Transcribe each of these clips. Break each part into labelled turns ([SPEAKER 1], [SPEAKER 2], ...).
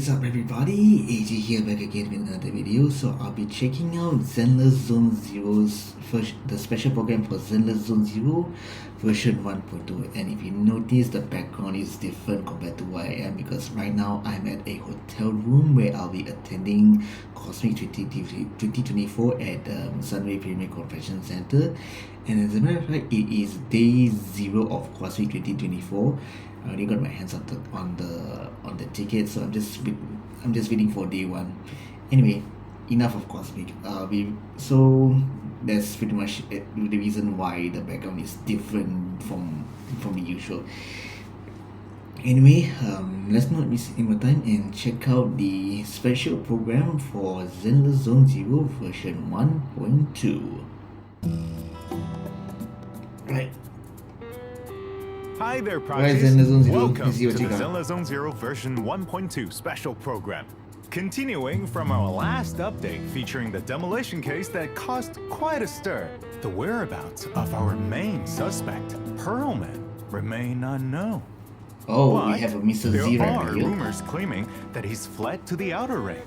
[SPEAKER 1] is up everybody, AJ here back again with another video. So I'll be checking out Zenless Zone Zero's the special program for Zenless Zone Zero version 1.2. And if you notice, the background is different compared to where I am, because right now I'm at a hotel room where I'll be attending Cosmic 2024 at Sunway Premier Convention Center. And as a matter of fact, it is day 0 of Cosmic 2024. I already got my hands on the ticket, so I'm just waiting for day 1. Anyway, enough of Cosmic. So that's pretty much the reason why the background is different from the usual. Anyway, let's not miss any more time and check out the special program for Zenless Zone Zero version 1.2. Right.
[SPEAKER 2] Hi there, Projects. Welcome to the Zenless Zone Zero version 1.2 special program. Continuing from our last update featuring the demolition case that caused quite a stir, the whereabouts of our main suspect, Pearlman, remain unknown.
[SPEAKER 1] Oh,
[SPEAKER 2] but
[SPEAKER 1] we have a Mr. Z
[SPEAKER 2] there
[SPEAKER 1] right
[SPEAKER 2] are
[SPEAKER 1] here.
[SPEAKER 2] rumors claiming that he's fled to the Outer Ring.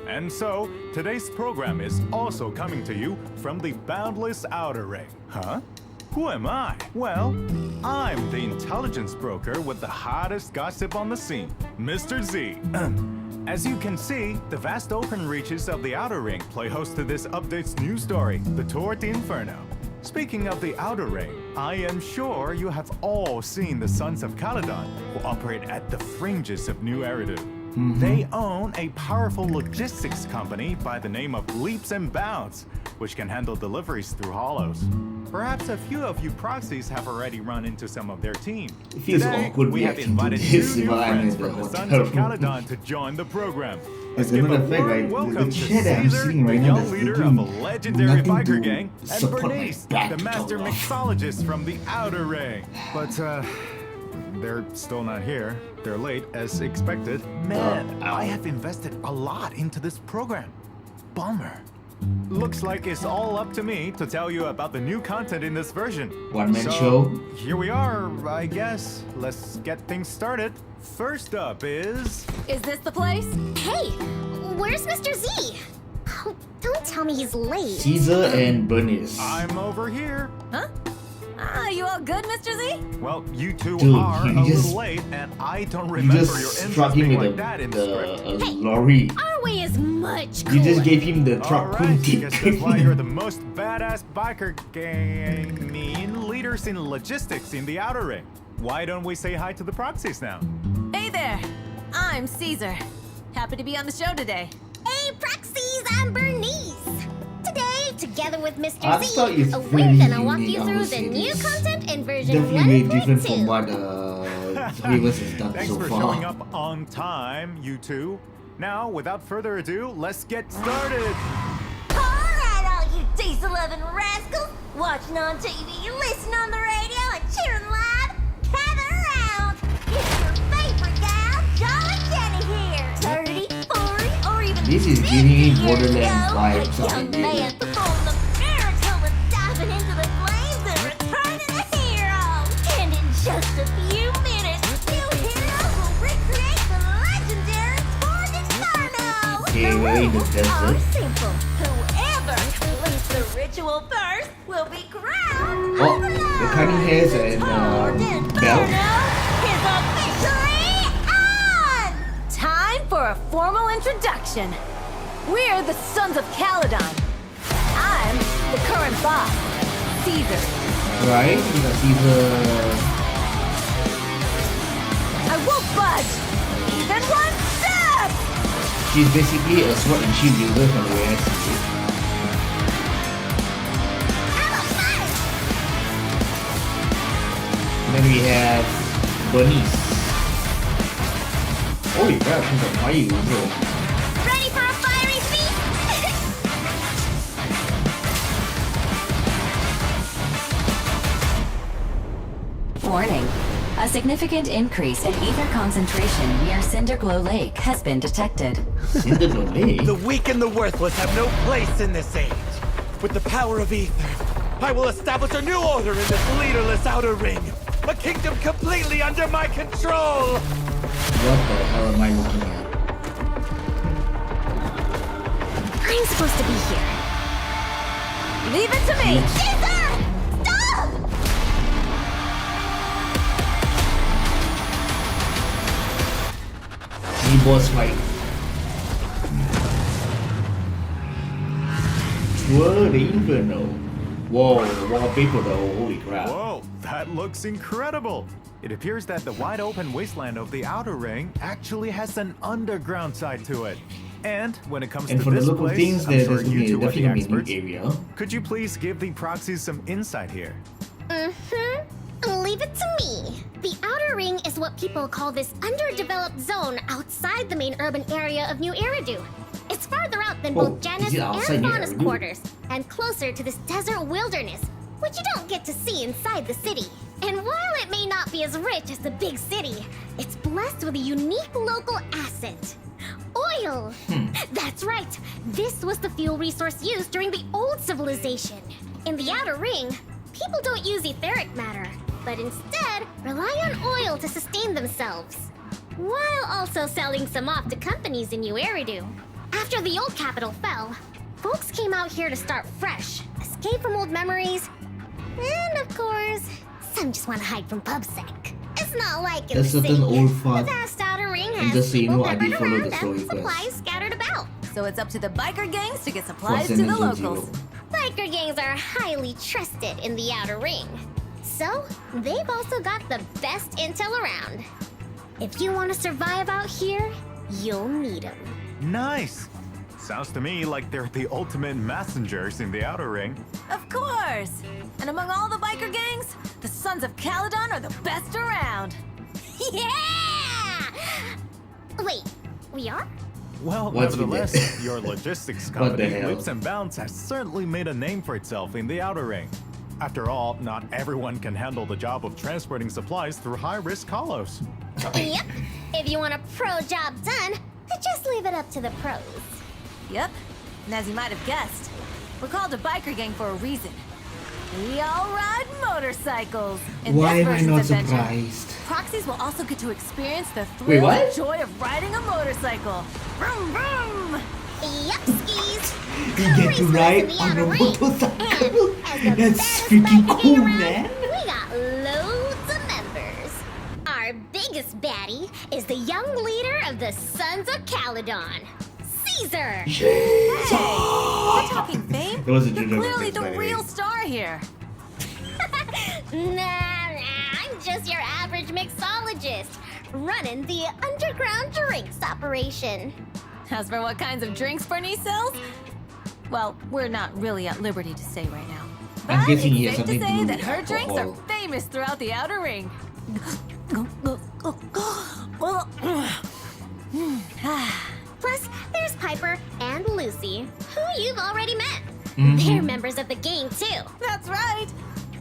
[SPEAKER 2] And so, today's program is also coming to you from the boundless Outer Ring. Huh? Who am I? Well, I'm the intelligence broker with the hottest gossip on the scene, Mr. Z. As you can see, the vast open reaches of the Outer Ring play host to this update's new story, the tour to Inferno. Speaking of the Outer Ring, I am sure you have all seen the Sons of Caledon, who operate at the fringes of New Eridu. They own a powerful logistics company by the name of Leaps and Bounds, which can handle deliveries through hollows. Perhaps a few of you proxies have already run into some of their team.
[SPEAKER 1] It feels
[SPEAKER 2] Today,
[SPEAKER 1] awkward
[SPEAKER 2] we have
[SPEAKER 1] reacting to
[SPEAKER 2] invited
[SPEAKER 1] this
[SPEAKER 2] 2 new
[SPEAKER 1] while I'm
[SPEAKER 2] friends
[SPEAKER 1] in the
[SPEAKER 2] from the Sons
[SPEAKER 1] hotel
[SPEAKER 2] of
[SPEAKER 1] room.
[SPEAKER 2] Caledon to join the program.
[SPEAKER 1] As
[SPEAKER 2] Let's
[SPEAKER 1] a
[SPEAKER 2] give
[SPEAKER 1] matter
[SPEAKER 2] a
[SPEAKER 1] of fact,
[SPEAKER 2] warm
[SPEAKER 1] right,
[SPEAKER 2] welcome
[SPEAKER 1] the
[SPEAKER 2] to
[SPEAKER 1] chair that I'm
[SPEAKER 2] Caesar,
[SPEAKER 1] sitting right
[SPEAKER 2] the
[SPEAKER 1] now,
[SPEAKER 2] young
[SPEAKER 1] that's
[SPEAKER 2] leader of a
[SPEAKER 1] literally
[SPEAKER 2] legendary
[SPEAKER 1] nothing
[SPEAKER 2] biker
[SPEAKER 1] to
[SPEAKER 2] gang, and
[SPEAKER 1] support my
[SPEAKER 2] Bernice,
[SPEAKER 1] back
[SPEAKER 2] the
[SPEAKER 1] to
[SPEAKER 2] master
[SPEAKER 1] talk about.
[SPEAKER 2] mixologist from the Outer Ring. But, they're still not here. They're late, as expected. Man, I have invested a lot into this program. Bummer. Looks like it's all up to me to tell you about the new content in this version.
[SPEAKER 1] One-man show.
[SPEAKER 2] Here we are, I guess. Let's get things started. First up is...
[SPEAKER 3] Is this the place?
[SPEAKER 4] Hey, where's Mr. Z? Oh, don't tell me he's late.
[SPEAKER 1] Caesar and Bernice.
[SPEAKER 2] I'm over here.
[SPEAKER 3] Huh? Ah, you all good, Mr. Z?
[SPEAKER 2] Well, you two
[SPEAKER 1] Dude,
[SPEAKER 2] are
[SPEAKER 1] you
[SPEAKER 2] a
[SPEAKER 1] just-
[SPEAKER 2] little late, and I don't
[SPEAKER 1] You
[SPEAKER 2] remember your
[SPEAKER 1] just
[SPEAKER 2] interest
[SPEAKER 1] struck him
[SPEAKER 2] being
[SPEAKER 1] with
[SPEAKER 2] like that in the script.
[SPEAKER 1] the lorry.
[SPEAKER 4] Our way is much cooler.
[SPEAKER 1] You just gave him the truck
[SPEAKER 2] Alright,
[SPEAKER 1] queen tick.
[SPEAKER 2] guess that's why you're the most badass biker gang leaders in logistics in the Outer Ring. Why don't we say hi to the proxies now?
[SPEAKER 3] Hey there, I'm Caesar. Happy to be on the show today.
[SPEAKER 4] Hey, Proxies, I'm Bernice. Today, together with Mr.
[SPEAKER 1] I
[SPEAKER 4] Z,
[SPEAKER 1] thought it's
[SPEAKER 4] we're
[SPEAKER 1] very
[SPEAKER 4] gonna walk
[SPEAKER 1] unique,
[SPEAKER 4] you
[SPEAKER 1] I
[SPEAKER 4] through
[SPEAKER 1] would
[SPEAKER 4] the
[SPEAKER 1] say
[SPEAKER 4] new
[SPEAKER 1] this.
[SPEAKER 4] content in version
[SPEAKER 1] Definitely very different from
[SPEAKER 4] 1.2.
[SPEAKER 1] what Rivers has done
[SPEAKER 2] Thanks
[SPEAKER 1] so
[SPEAKER 2] for
[SPEAKER 1] far.
[SPEAKER 2] showing up on time, you two. Now, without further ado, let's get started.
[SPEAKER 5] Alright, all you diesel-loving rascals, watching on TV, listening on the radio, and cheering live, gather around! It's your favorite gal, Jolly Jenny here! 30, 40, or even
[SPEAKER 1] This is
[SPEAKER 5] 50
[SPEAKER 1] giving me
[SPEAKER 5] years
[SPEAKER 1] Borderlands
[SPEAKER 5] ago,
[SPEAKER 1] vibes,
[SPEAKER 5] a
[SPEAKER 1] I
[SPEAKER 5] young
[SPEAKER 1] think.
[SPEAKER 5] man performed the miracle of diving into the flames and returning a hero! And in just a few minutes, new heroes will recreate the legendary Tour d'Inferno!
[SPEAKER 1] Okay, we're in the
[SPEAKER 5] rules
[SPEAKER 1] desert.
[SPEAKER 5] are simple. Whoever completes the ritual first will be crowned
[SPEAKER 1] Oh,
[SPEAKER 5] Overlord.
[SPEAKER 1] the cunning hairs and
[SPEAKER 5] Tour
[SPEAKER 1] belt.
[SPEAKER 5] d'Inferno is officially on!
[SPEAKER 3] Time for a formal introduction. We're the Sons of Caledon. I'm the current boss, Caesar.
[SPEAKER 1] Right? You got Caesar.
[SPEAKER 3] I won't budge, even one step!
[SPEAKER 1] She's basically a sword and shield user from the way I see it. And then we have Bernice. Holy crap, she's a fire user.
[SPEAKER 4] Ready for a fiery feast?
[SPEAKER 6] Warning. A significant increase in ether concentration near Cinderglow Lake has been detected.
[SPEAKER 1] Cinder Lake?
[SPEAKER 7] The weak and the worthless have no place in this age. With the power of ether, I will establish a new order in this leaderless outer ring. A kingdom completely under my control!
[SPEAKER 1] What the hell am I looking at?
[SPEAKER 4] supposed to be here?
[SPEAKER 3] Leave it to me!
[SPEAKER 5] Caesar! Stop!
[SPEAKER 1] New boss fight. Tour the Inferno. Whoa, wallpaper though, holy crap.
[SPEAKER 2] Whoa, that looks incredible! It appears that the wide open wasteland of the Outer Ring actually has an underground side to it. And when it comes
[SPEAKER 1] And
[SPEAKER 2] to
[SPEAKER 1] for the
[SPEAKER 2] this
[SPEAKER 1] look of
[SPEAKER 2] place,
[SPEAKER 1] things,
[SPEAKER 2] I'm
[SPEAKER 1] there's
[SPEAKER 2] sure
[SPEAKER 1] gonna
[SPEAKER 2] you
[SPEAKER 1] be
[SPEAKER 2] two are the
[SPEAKER 1] definitely a
[SPEAKER 2] experts.
[SPEAKER 1] new area.
[SPEAKER 2] Could you please give the proxies some insight here?
[SPEAKER 4] Leave it to me. The Outer Ring is what people call this underdeveloped zone outside the main urban area of New Eridu. It's farther out than
[SPEAKER 1] Oh,
[SPEAKER 4] both Janus
[SPEAKER 1] is it outside
[SPEAKER 4] and
[SPEAKER 1] New
[SPEAKER 4] Fauna's
[SPEAKER 1] Eridu?
[SPEAKER 4] quarters, and closer to this desert wilderness, which you don't get to see inside the city. And while it may not be as rich as the big city, it's blessed with a unique local asset. Oil! That's right! This was the fuel resource used during the old civilization. In the Outer Ring, people don't use etheric matter, but instead rely on oil to sustain themselves, while also selling some off to companies in New Eridu. After the old capital fell, folks came out here to start fresh, escape from old memories, and of course, some just want to hide from PubSec. It's not like in
[SPEAKER 1] There's
[SPEAKER 4] the
[SPEAKER 1] certain
[SPEAKER 4] city.
[SPEAKER 1] old
[SPEAKER 4] The
[SPEAKER 1] fart
[SPEAKER 4] vast Outer Ring
[SPEAKER 1] in
[SPEAKER 4] has
[SPEAKER 1] the scene
[SPEAKER 4] people
[SPEAKER 1] who I did
[SPEAKER 4] peppered
[SPEAKER 1] follow
[SPEAKER 4] around
[SPEAKER 1] the
[SPEAKER 4] and
[SPEAKER 1] story
[SPEAKER 4] supplies
[SPEAKER 1] quest.
[SPEAKER 4] scattered about.
[SPEAKER 3] So it's up to the biker gangs to get
[SPEAKER 1] For
[SPEAKER 3] supplies to the
[SPEAKER 1] Zenless Zone
[SPEAKER 3] locals.
[SPEAKER 1] Zero.
[SPEAKER 4] Biker gangs are highly trusted in the Outer Ring. So, they've also got the best intel around. If you want to survive out here, you'll need them.
[SPEAKER 2] Nice! Sounds to me like they're the ultimate messengers in the Outer Ring.
[SPEAKER 3] Of course! And among all the biker gangs, the Sons of Caledon are the best around.
[SPEAKER 4] Yeah! Wait, we are?
[SPEAKER 2] Well,
[SPEAKER 1] What's with
[SPEAKER 2] nevertheless,
[SPEAKER 1] that?
[SPEAKER 2] your logistics
[SPEAKER 1] What the
[SPEAKER 2] company,
[SPEAKER 1] hell?
[SPEAKER 2] Leaps and Bounds, has certainly made a name for itself in the Outer Ring. After all, not everyone can handle the job of transporting supplies through high-risk hollows.
[SPEAKER 4] Yep. If you want a pro job done, just leave it up to the pros.
[SPEAKER 3] Yep, and as you might have guessed, we're called a biker gang for a reason. We all ride motorcycles. In
[SPEAKER 1] Why
[SPEAKER 3] this
[SPEAKER 1] am I
[SPEAKER 3] version's
[SPEAKER 1] not
[SPEAKER 3] adventure,
[SPEAKER 1] surprised?
[SPEAKER 3] proxies will also get to experience the
[SPEAKER 1] Wait,
[SPEAKER 3] thrill
[SPEAKER 1] what?
[SPEAKER 3] and joy of riding a motorcycle. Vroom, vroom!
[SPEAKER 4] Yep, skis.
[SPEAKER 1] You get to ride on a motorcycle? That's freaking cool, man.
[SPEAKER 4] We got loads of members. Our biggest baddie is the young leader of the Sons of Caledon, Caesar.
[SPEAKER 3] We're talking fame?
[SPEAKER 1] That was a
[SPEAKER 3] You're
[SPEAKER 1] joke,
[SPEAKER 3] clearly the
[SPEAKER 1] by the way.
[SPEAKER 3] real star here.
[SPEAKER 4] Nah, I'm just your average mixologist, running the underground drinks operation.
[SPEAKER 3] As for what kinds of drinks Bernice sells, well, we're not really at liberty to say right now.
[SPEAKER 1] I'm
[SPEAKER 3] But
[SPEAKER 1] guessing he
[SPEAKER 3] it's
[SPEAKER 1] has
[SPEAKER 3] safe to
[SPEAKER 1] something to
[SPEAKER 3] say
[SPEAKER 1] do
[SPEAKER 3] that
[SPEAKER 1] with
[SPEAKER 3] her drinks are
[SPEAKER 1] alcohol.
[SPEAKER 3] famous throughout the Outer Ring.
[SPEAKER 4] Plus, there's Piper and Lucy, who you've already met.
[SPEAKER 1] Mm-hmm.
[SPEAKER 4] They're members of the gang too.
[SPEAKER 3] That's right.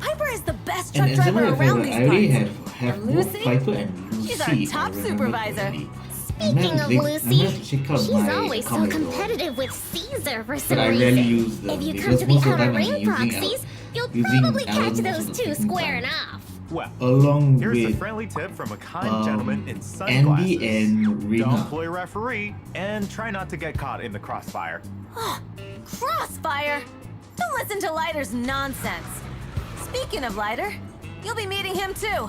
[SPEAKER 3] Piper is the best
[SPEAKER 1] And
[SPEAKER 3] truck
[SPEAKER 1] as a
[SPEAKER 3] driver
[SPEAKER 1] matter of
[SPEAKER 3] around
[SPEAKER 1] fact,
[SPEAKER 3] these
[SPEAKER 1] I already
[SPEAKER 3] parts.
[SPEAKER 1] have
[SPEAKER 3] And
[SPEAKER 1] both
[SPEAKER 3] Lucy?
[SPEAKER 1] Piper and Lucy.
[SPEAKER 3] She's our
[SPEAKER 1] if I
[SPEAKER 3] top
[SPEAKER 1] remember
[SPEAKER 3] supervisor.
[SPEAKER 1] correctly.
[SPEAKER 4] Speaking of Lucy, she's always so
[SPEAKER 1] comment
[SPEAKER 4] competitive with Caesar for some
[SPEAKER 1] But I
[SPEAKER 4] reason.
[SPEAKER 1] rarely use them
[SPEAKER 4] If you come
[SPEAKER 1] because
[SPEAKER 4] to the
[SPEAKER 1] most of the
[SPEAKER 4] Outer
[SPEAKER 1] time I'm
[SPEAKER 4] Ring
[SPEAKER 1] using
[SPEAKER 4] proxies, you'll
[SPEAKER 1] using
[SPEAKER 4] probably catch
[SPEAKER 1] Alan most
[SPEAKER 4] those
[SPEAKER 1] of the
[SPEAKER 4] two
[SPEAKER 1] freaking
[SPEAKER 4] squaring
[SPEAKER 1] time.
[SPEAKER 4] off.
[SPEAKER 2] Well,
[SPEAKER 1] Along
[SPEAKER 2] here's a
[SPEAKER 1] with
[SPEAKER 2] friendly tip from a kind gentleman in sunglasses.
[SPEAKER 1] Andy and Rina.
[SPEAKER 2] Don't play referee and try not to get caught in the crossfire.
[SPEAKER 3] Crossfire! Don't listen to Lighter's nonsense. Speaking of Lighter, you'll be meeting him too.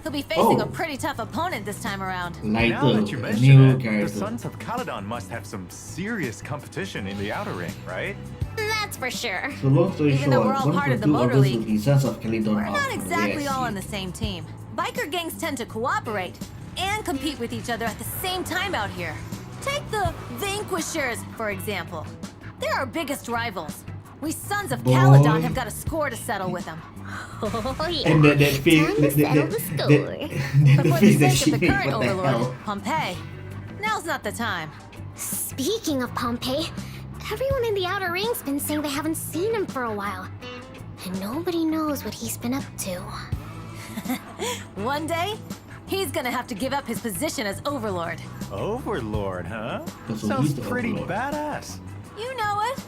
[SPEAKER 3] He'll be facing
[SPEAKER 1] Oh.
[SPEAKER 3] a pretty tough opponent this time around.
[SPEAKER 1] Like
[SPEAKER 2] Now that you
[SPEAKER 1] a
[SPEAKER 2] mention
[SPEAKER 1] new
[SPEAKER 2] it, the
[SPEAKER 1] character.
[SPEAKER 2] Sons of Caledon must have some serious competition in the Outer Ring, right?
[SPEAKER 4] That's for sure.
[SPEAKER 1] So long story
[SPEAKER 3] Even though
[SPEAKER 1] short,
[SPEAKER 3] we're all
[SPEAKER 1] one
[SPEAKER 3] part
[SPEAKER 1] from
[SPEAKER 3] of the
[SPEAKER 1] two
[SPEAKER 3] Motor
[SPEAKER 1] others
[SPEAKER 3] League,
[SPEAKER 1] will be Sons of Caledon
[SPEAKER 3] We're
[SPEAKER 1] out
[SPEAKER 3] not
[SPEAKER 1] from the way
[SPEAKER 3] exactly
[SPEAKER 1] I
[SPEAKER 3] all
[SPEAKER 1] see
[SPEAKER 3] on
[SPEAKER 1] it.
[SPEAKER 3] the same team. Biker gangs tend to cooperate and compete with each other at the same time out here. Take the Vanquishers, for example. They're our biggest rivals. We Sons of
[SPEAKER 1] Boy.
[SPEAKER 3] Caledon have got a score to settle with them.
[SPEAKER 4] Oh yeah.
[SPEAKER 1] And that face,
[SPEAKER 4] Time to settle the score.
[SPEAKER 3] But
[SPEAKER 1] the
[SPEAKER 3] for
[SPEAKER 1] face
[SPEAKER 3] the
[SPEAKER 1] that
[SPEAKER 3] sake
[SPEAKER 1] she
[SPEAKER 3] of the
[SPEAKER 1] made,
[SPEAKER 3] current
[SPEAKER 1] what the
[SPEAKER 3] overlord,
[SPEAKER 1] hell?
[SPEAKER 3] Pompeii, now's not the time.
[SPEAKER 4] Speaking of Pompeii, everyone in the Outer Ring's been saying they haven't seen him for a while. And nobody knows what he's been up to.
[SPEAKER 3] One day, he's gonna have to give up his position as overlord.
[SPEAKER 2] Overlord, huh?
[SPEAKER 1] So he's
[SPEAKER 2] Sounds
[SPEAKER 1] the
[SPEAKER 2] pretty
[SPEAKER 1] Overlord.
[SPEAKER 2] badass.
[SPEAKER 3] You know it.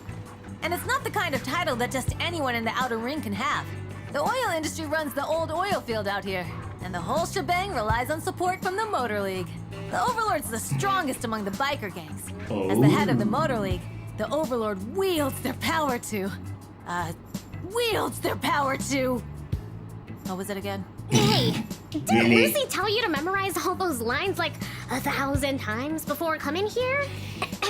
[SPEAKER 3] And it's not the kind of title that just anyone in the Outer Ring can have. The oil industry runs the old oil field out here, and the whole shebang relies on support from the Motor League. The Overlord's the strongest among the biker gangs. As the head of the Motor League, the Overlord wields their power to... What was it again?
[SPEAKER 4] Hey, didn't
[SPEAKER 1] Really?
[SPEAKER 4] Lucy tell you to memorize all those lines like 1,000 times before coming here?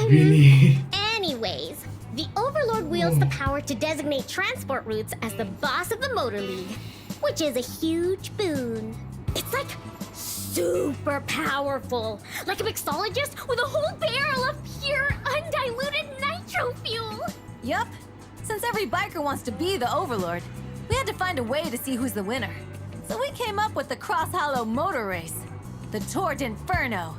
[SPEAKER 1] Really?
[SPEAKER 4] Anyways, the Overlord wields the power to designate transport routes as the boss of the Motor League, which is a huge boon. It's like super powerful, like a mixologist with a whole barrel of pure, undiluted nitro fuel.
[SPEAKER 3] Yup. Since every biker wants to be the Overlord, we had to find a way to see who's the winner. So we came up with the Cross Hollow Motor Race, the Tour d'Inferno.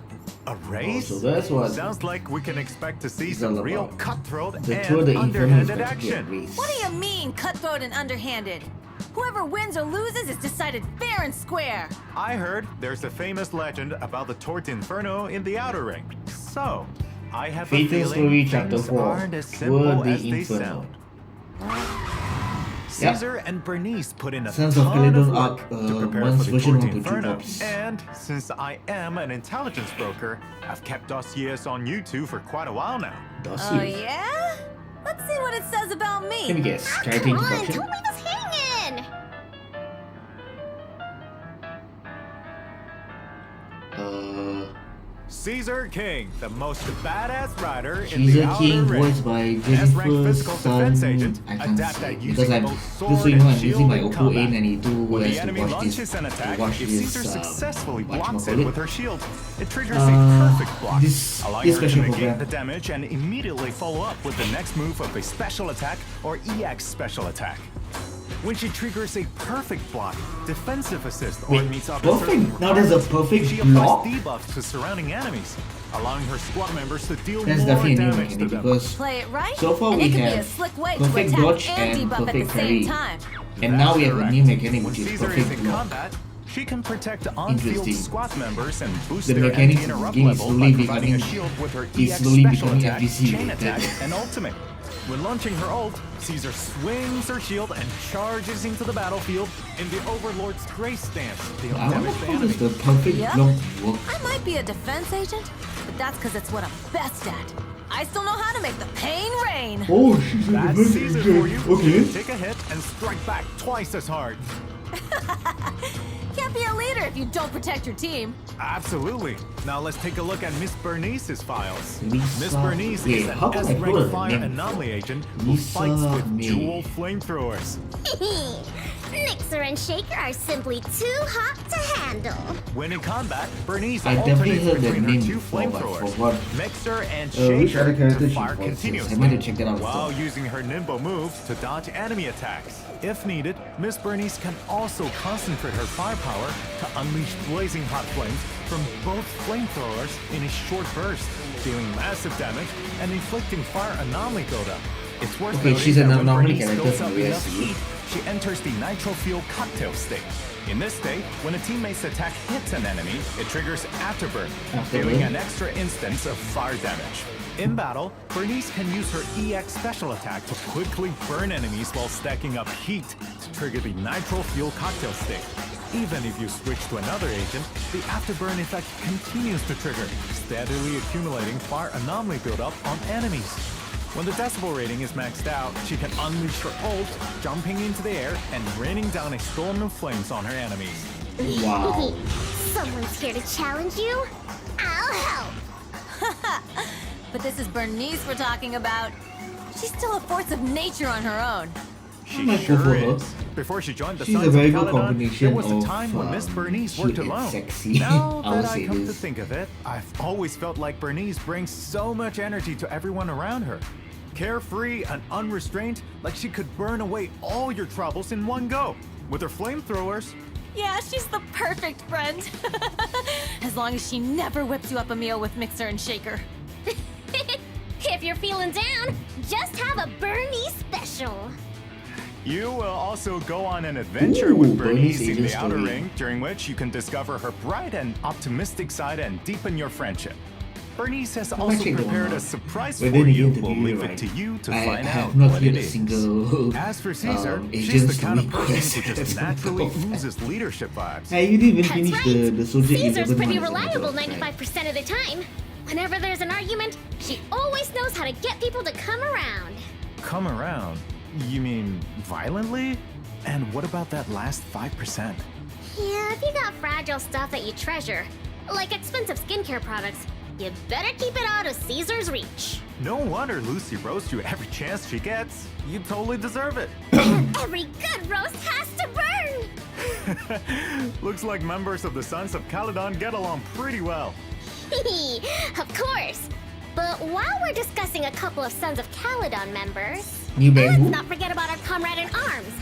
[SPEAKER 2] A race?
[SPEAKER 1] so that's what
[SPEAKER 2] Sounds like we can expect to see
[SPEAKER 1] it's
[SPEAKER 2] some
[SPEAKER 1] all
[SPEAKER 2] real
[SPEAKER 1] about.
[SPEAKER 2] cutthroat
[SPEAKER 1] The Tour de
[SPEAKER 2] and
[SPEAKER 1] Inferno is
[SPEAKER 2] underhanded
[SPEAKER 1] going to be a
[SPEAKER 2] action.
[SPEAKER 1] race.
[SPEAKER 3] What do you mean, cutthroat and underhanded? Whoever wins or loses is decided fair and square.
[SPEAKER 2] I heard there's a famous legend about the Tour d'Inferno in the Outer Ring. So, I have a
[SPEAKER 1] Fatal
[SPEAKER 2] feeling
[SPEAKER 1] Story Chapter
[SPEAKER 2] things
[SPEAKER 1] 4,
[SPEAKER 2] aren't as
[SPEAKER 1] Tour
[SPEAKER 2] simple
[SPEAKER 1] de
[SPEAKER 2] as they
[SPEAKER 1] Inferno.
[SPEAKER 2] sound. Caesar and Bernice put in a
[SPEAKER 1] Sons of
[SPEAKER 2] ton of
[SPEAKER 1] Caledon
[SPEAKER 2] work
[SPEAKER 1] Arc,
[SPEAKER 2] to prepare
[SPEAKER 1] once
[SPEAKER 2] for the
[SPEAKER 1] version
[SPEAKER 2] Tour
[SPEAKER 1] 1.2
[SPEAKER 2] d'Inferno,
[SPEAKER 1] pops.
[SPEAKER 2] and since I am an intelligence broker, I've kept dossiers on you two for quite a while now.
[SPEAKER 1] Does
[SPEAKER 3] Oh,
[SPEAKER 1] he?
[SPEAKER 3] yeah? Let's see what it says about
[SPEAKER 1] Let me
[SPEAKER 3] me.
[SPEAKER 1] guess.
[SPEAKER 4] Come
[SPEAKER 1] Charity
[SPEAKER 4] on,
[SPEAKER 1] introduction?
[SPEAKER 4] don't leave us hanging.
[SPEAKER 2] Caesar King, the most badass rider in
[SPEAKER 1] Caesar
[SPEAKER 2] the Outer
[SPEAKER 1] King,
[SPEAKER 2] Ring.
[SPEAKER 1] voiced by
[SPEAKER 2] S-rank
[SPEAKER 1] Jennifer
[SPEAKER 2] physical defense agent,
[SPEAKER 1] Sun. I can't
[SPEAKER 2] adept
[SPEAKER 1] say
[SPEAKER 2] at
[SPEAKER 1] because
[SPEAKER 2] using
[SPEAKER 1] I'm
[SPEAKER 2] both
[SPEAKER 1] just
[SPEAKER 2] sword
[SPEAKER 1] so you know
[SPEAKER 2] and
[SPEAKER 1] I'm using
[SPEAKER 2] shield
[SPEAKER 1] my
[SPEAKER 2] in
[SPEAKER 1] Oppo
[SPEAKER 2] combat.
[SPEAKER 1] A92
[SPEAKER 2] When
[SPEAKER 1] has
[SPEAKER 2] the
[SPEAKER 1] to
[SPEAKER 2] enemy
[SPEAKER 1] watch
[SPEAKER 2] launches
[SPEAKER 1] this.
[SPEAKER 2] an
[SPEAKER 1] To
[SPEAKER 2] attack,
[SPEAKER 1] watch
[SPEAKER 2] if
[SPEAKER 1] this.
[SPEAKER 2] Caesar successfully blocks it
[SPEAKER 1] whatchamacallit?
[SPEAKER 2] with her shield, it triggers a
[SPEAKER 1] Uh,
[SPEAKER 2] perfect block,
[SPEAKER 1] this
[SPEAKER 2] allowing her to
[SPEAKER 1] special
[SPEAKER 2] negate
[SPEAKER 1] program.
[SPEAKER 2] the damage and immediately follow up with the next move of a special attack or EX special attack. When she triggers a perfect block, defensive assist, or
[SPEAKER 1] Wait,
[SPEAKER 2] meets up to certain
[SPEAKER 1] perfect? Now there's a
[SPEAKER 2] requirements,
[SPEAKER 1] perfect
[SPEAKER 2] she
[SPEAKER 1] block?
[SPEAKER 2] applies debuffs to surrounding enemies, allowing her squad members to deal
[SPEAKER 1] That's
[SPEAKER 2] more
[SPEAKER 1] definitely a new
[SPEAKER 2] damage to
[SPEAKER 1] mechanic
[SPEAKER 2] them.
[SPEAKER 1] because
[SPEAKER 3] Play it right,
[SPEAKER 1] so far
[SPEAKER 3] and
[SPEAKER 1] we
[SPEAKER 3] it can be a
[SPEAKER 1] have
[SPEAKER 3] slick way to
[SPEAKER 1] perfect
[SPEAKER 3] attack
[SPEAKER 1] dodge
[SPEAKER 3] and
[SPEAKER 1] and
[SPEAKER 3] debuff at the
[SPEAKER 1] perfect
[SPEAKER 3] same
[SPEAKER 1] parry.
[SPEAKER 3] time.
[SPEAKER 1] And now we have a
[SPEAKER 2] Correct.
[SPEAKER 1] new mechanic
[SPEAKER 2] When
[SPEAKER 1] which is
[SPEAKER 2] Caesar is
[SPEAKER 1] perfect
[SPEAKER 2] in
[SPEAKER 1] block.
[SPEAKER 2] combat, she can protect on-field
[SPEAKER 1] Interesting.
[SPEAKER 2] squad members and boost
[SPEAKER 1] The
[SPEAKER 2] their
[SPEAKER 1] mechanics of the
[SPEAKER 2] anti-interrupt
[SPEAKER 1] game is
[SPEAKER 2] level by
[SPEAKER 1] slowly
[SPEAKER 2] providing a
[SPEAKER 1] becoming-
[SPEAKER 2] shield with her
[SPEAKER 1] is
[SPEAKER 2] EX
[SPEAKER 1] slowly
[SPEAKER 2] special
[SPEAKER 1] becoming
[SPEAKER 2] attack,
[SPEAKER 1] FGC
[SPEAKER 2] chain
[SPEAKER 1] related.
[SPEAKER 2] attack, and ultimate. When launching her ult, Caesar swings her shield and charges into the battlefield in the Overlord's grace stance, dealing
[SPEAKER 1] I wonder
[SPEAKER 2] damage to
[SPEAKER 1] how does
[SPEAKER 2] enemies.
[SPEAKER 1] the perfect
[SPEAKER 3] Yep.
[SPEAKER 1] block work.
[SPEAKER 3] I might be a defense agent, but that's because it's what I'm best at. I still know how to make the pain rain.
[SPEAKER 1] Oh, she's a
[SPEAKER 2] That's
[SPEAKER 1] defense
[SPEAKER 2] Caesar
[SPEAKER 1] agent.
[SPEAKER 2] for you.
[SPEAKER 1] Okay.
[SPEAKER 2] Take a hit and strike back twice as hard.
[SPEAKER 3] Can't be a leader if you don't protect your team.
[SPEAKER 2] Absolutely. Now let's take a look at Miss Bernice's files.
[SPEAKER 1] Lisa-
[SPEAKER 2] Miss Bernice
[SPEAKER 1] Wait,
[SPEAKER 2] is an
[SPEAKER 1] how come I
[SPEAKER 2] S-rank
[SPEAKER 1] call her
[SPEAKER 2] fire
[SPEAKER 1] name?
[SPEAKER 2] anomaly agent who
[SPEAKER 1] Lisa
[SPEAKER 2] fights with
[SPEAKER 1] May.
[SPEAKER 2] dual flamethrowers.
[SPEAKER 4] Mixer and Shaker are simply too hot to handle.
[SPEAKER 2] When in combat, Bernice
[SPEAKER 1] I definitely
[SPEAKER 2] alternates
[SPEAKER 1] heard that
[SPEAKER 2] between her
[SPEAKER 1] name
[SPEAKER 2] two
[SPEAKER 1] before, but
[SPEAKER 2] flamethrowers.
[SPEAKER 1] forgot.
[SPEAKER 2] Mixer and
[SPEAKER 1] Which other
[SPEAKER 2] Shaker
[SPEAKER 1] character
[SPEAKER 2] to
[SPEAKER 1] she
[SPEAKER 2] fire
[SPEAKER 1] voices?
[SPEAKER 2] continuously
[SPEAKER 1] I meant to check that out
[SPEAKER 2] while
[SPEAKER 1] still.
[SPEAKER 2] using her nimble moves to dodge enemy attacks. If needed, Miss Bernice can also concentrate her firepower to unleash blazing hot flames from both flamethrowers in a short burst, dealing massive damage and inflicting fire anomaly buildup. It's worth
[SPEAKER 1] Okay,
[SPEAKER 2] noting
[SPEAKER 1] she's an
[SPEAKER 2] that when
[SPEAKER 1] anomaly
[SPEAKER 2] Bernice
[SPEAKER 1] character
[SPEAKER 2] builds
[SPEAKER 1] from
[SPEAKER 2] up
[SPEAKER 1] the
[SPEAKER 2] enough
[SPEAKER 1] USC.
[SPEAKER 2] heat, she enters the nitro fuel cocktail state. In this state, when a teammate's attack hits an enemy, it triggers Afterburn, dealing an extra instance of fire damage. In battle, Bernice can use her EX special attack to quickly burn enemies while stacking up heat to trigger the nitro fuel cocktail state. Even if you switch to another agent, the Afterburn effect continues to trigger, steadily accumulating fire anomaly buildup on enemies. When the decibel rating is maxed out, she can unleash her ult, jumping into the air and raining down a storm of flames on her enemies.
[SPEAKER 1] Wow.
[SPEAKER 4] Someone's here to challenge you. I'll help.
[SPEAKER 3] But this is Bernice we're talking about. She's still a force of nature on her own.
[SPEAKER 2] She
[SPEAKER 1] might go
[SPEAKER 2] sure
[SPEAKER 1] for her.
[SPEAKER 2] is. Before she joined the
[SPEAKER 1] She's a
[SPEAKER 2] Sons of
[SPEAKER 1] very good
[SPEAKER 2] Caledon,
[SPEAKER 1] combination
[SPEAKER 2] there was a
[SPEAKER 1] of,
[SPEAKER 2] time when Miss Bernice
[SPEAKER 1] cute
[SPEAKER 2] worked
[SPEAKER 1] and
[SPEAKER 2] alone.
[SPEAKER 1] sexy.
[SPEAKER 2] Now
[SPEAKER 1] I would
[SPEAKER 2] that I
[SPEAKER 1] say
[SPEAKER 2] come to
[SPEAKER 1] this.
[SPEAKER 2] think of it, I've always felt like Bernice brings so much energy to everyone around her. Carefree and unrestrained, like she could burn away all your troubles in one go. With her flamethrowers,
[SPEAKER 3] Yeah, she's the perfect friend. As long as she never whips you up a meal with Mixer and Shaker.
[SPEAKER 4] If you're feeling down, just have a Bernie special.
[SPEAKER 2] you will also go on an adventure
[SPEAKER 1] Ooh,
[SPEAKER 2] with
[SPEAKER 1] Bernice
[SPEAKER 2] Bernice in the
[SPEAKER 1] agent
[SPEAKER 2] Outer
[SPEAKER 1] story.
[SPEAKER 2] Ring, during which you can discover her bright and optimistic side and deepen your friendship. Bernice has
[SPEAKER 1] might
[SPEAKER 2] also
[SPEAKER 1] check the one
[SPEAKER 2] prepared a
[SPEAKER 1] out.
[SPEAKER 2] surprise
[SPEAKER 1] But
[SPEAKER 2] for
[SPEAKER 1] then
[SPEAKER 2] you.
[SPEAKER 1] again, to
[SPEAKER 2] We'll
[SPEAKER 1] be
[SPEAKER 2] leave
[SPEAKER 1] right,
[SPEAKER 2] it to you to
[SPEAKER 1] I
[SPEAKER 2] find
[SPEAKER 1] have
[SPEAKER 2] out
[SPEAKER 1] not
[SPEAKER 2] what
[SPEAKER 1] yet
[SPEAKER 2] it
[SPEAKER 1] a
[SPEAKER 2] is.
[SPEAKER 1] single
[SPEAKER 2] As for Caesar, she's
[SPEAKER 1] agent's
[SPEAKER 2] the kind of
[SPEAKER 1] story
[SPEAKER 2] person who
[SPEAKER 1] quest.
[SPEAKER 2] just naturally oozes leadership vibes.
[SPEAKER 1] I didn't even
[SPEAKER 4] That's
[SPEAKER 1] finish
[SPEAKER 4] right.
[SPEAKER 1] the Soldier
[SPEAKER 4] Caesar's
[SPEAKER 1] 11
[SPEAKER 4] pretty
[SPEAKER 1] one as a matter
[SPEAKER 4] reliable
[SPEAKER 1] of fact.
[SPEAKER 4] 95% of the time. Whenever there's an argument, she always knows how to get people to come around.
[SPEAKER 2] Come around? You mean violently? And what about that last 5%?
[SPEAKER 4] Yeah, if you got fragile stuff that you treasure, like expensive skincare products, you better keep it out of Caesar's reach.
[SPEAKER 2] No wonder Lucy roasts you every chance she gets. You totally deserve it.
[SPEAKER 4] Every good roast has to burn!
[SPEAKER 2] Looks like members of the Sons of Caledon get along pretty well.
[SPEAKER 4] Of course. But while we're discussing a couple of Sons of Caledon members,
[SPEAKER 1] New
[SPEAKER 4] let's
[SPEAKER 1] Bamboo?
[SPEAKER 4] not forget about our comrade in arms,